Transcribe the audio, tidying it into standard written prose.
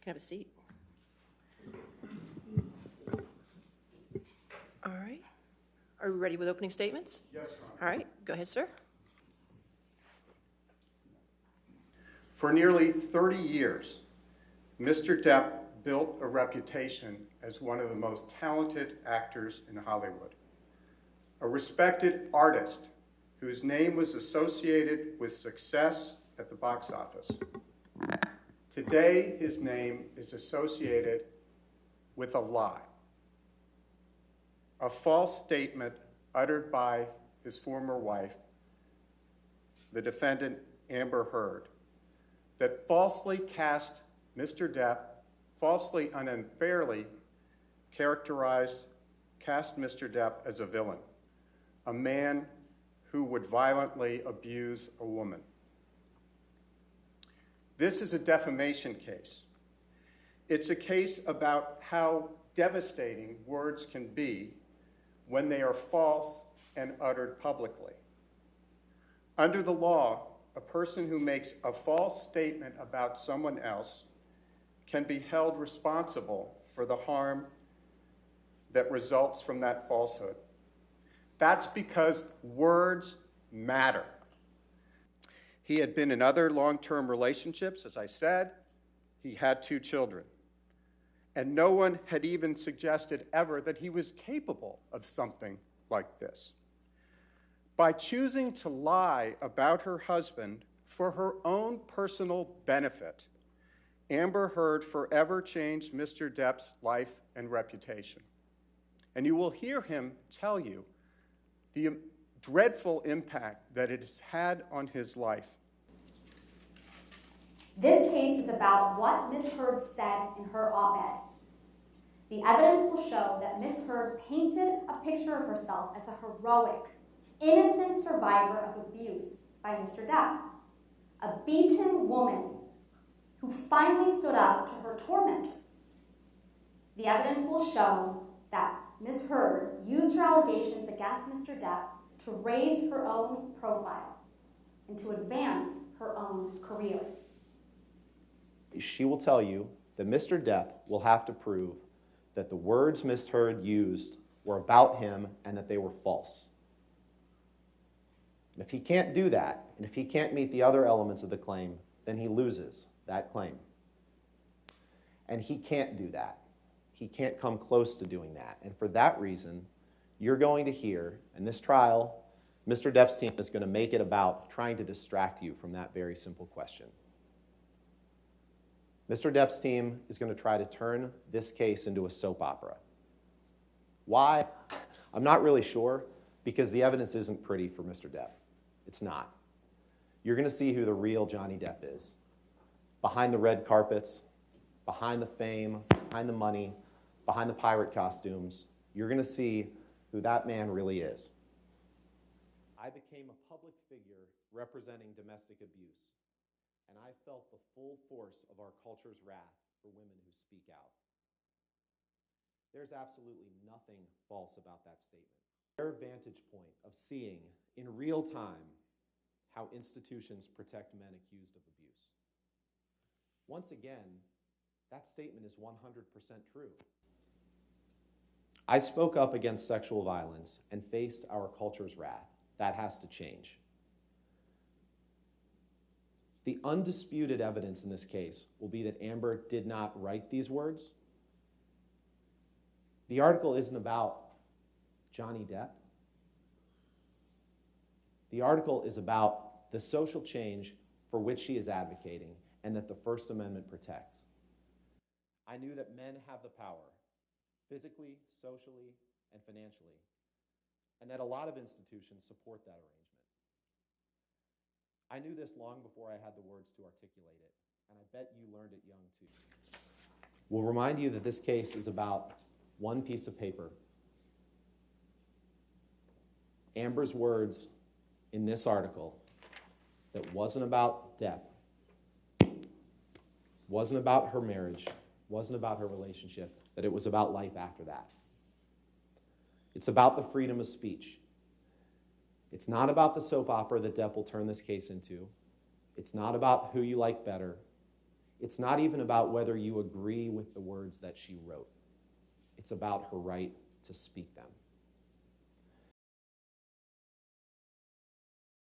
can have a seat. All right. Are we ready with opening statements? Yes, Your Honor. All right. Go ahead, sir. For nearly 30 years, Mr. Depp built a reputation as one of the most talented actors in Hollywood, a respected artist whose name was associated with success at the box office. Today, his name is associated with a lie, a false statement uttered by his former wife, the defendant Amber Heard, that falsely cast Mr. Depp, falsely and unfairly cast Mr. Depp as a villain, a man who would violently abuse a woman. This is a defamation case. It's a case about how devastating words can be when they are false and uttered publicly. Under the law, a person who makes a false statement about someone else can be held responsible for the harm that results from that falsehood. That's because words matter. He had been in other long-term relationships, as I said. He had 2 children. And no one had even suggested ever that he was capable of something like this. By choosing to lie about her husband for her own personal benefit, Amber Heard forever changed Mr. Depp's life and reputation. And you will hear him tell you the dreadful impact that it has had on his life. This case is about what Ms. Heard said in her op-ed. The evidence will show that Ms. Heard painted a picture of herself as a heroic, innocent survivor of abuse by Mr. Depp, a beaten woman who finally stood up to her tormentor. The evidence will show that Ms. Heard used her allegations against Mr. Depp to raise her own profile and to advance her own career. She will tell you that Mr. Depp will have to prove that the words Ms. Heard used were about him and that they were false. And if he can't do that, and if he can't meet the other elements of the claim, then he loses that claim. And he can't do that. He can't come close to doing that. And for that reason, you're going to hear, in this trial, Mr. Depp's team is going to make it about trying to distract you from that very simple question. Mr. Depp's team is going to try to turn this case into a soap opera. Why? I'm not really sure, because the evidence isn't pretty for Mr. Depp. It's not. You're going to see who the real Johnny Depp is. Behind the red carpets, behind the fame, behind the money, behind the pirate costumes, you're going to see who that man really is. I became a public figure representing domestic abuse, and I felt the full force of our culture's wrath for women who speak out. There's absolutely nothing false about that statement. Their vantage point of seeing in real time how institutions protect men accused of abuse. Once again, that statement is 100% true. I spoke up against sexual violence and faced our culture's wrath. That has to change. The undisputed evidence in this case will be that Amber did not write these words. The article isn't about Johnny Depp. The article is about the social change for which she is advocating and that the First Amendment protects. I knew that men have the power, physically, socially, and financially, and that a lot of institutions support that arrangement. I knew this long before I had the words to articulate it, and I bet you learned it young too. We'll remind you that this case is about one piece of paper. Amber's words in this article that wasn't about Depp, wasn't about her marriage, wasn't about her relationship, that it was about life after that. It's about the freedom of speech. It's not about the soap opera that Depp will turn this case into. It's not about who you like better. It's not even about whether you agree with the words that she wrote. It's about her right to speak them.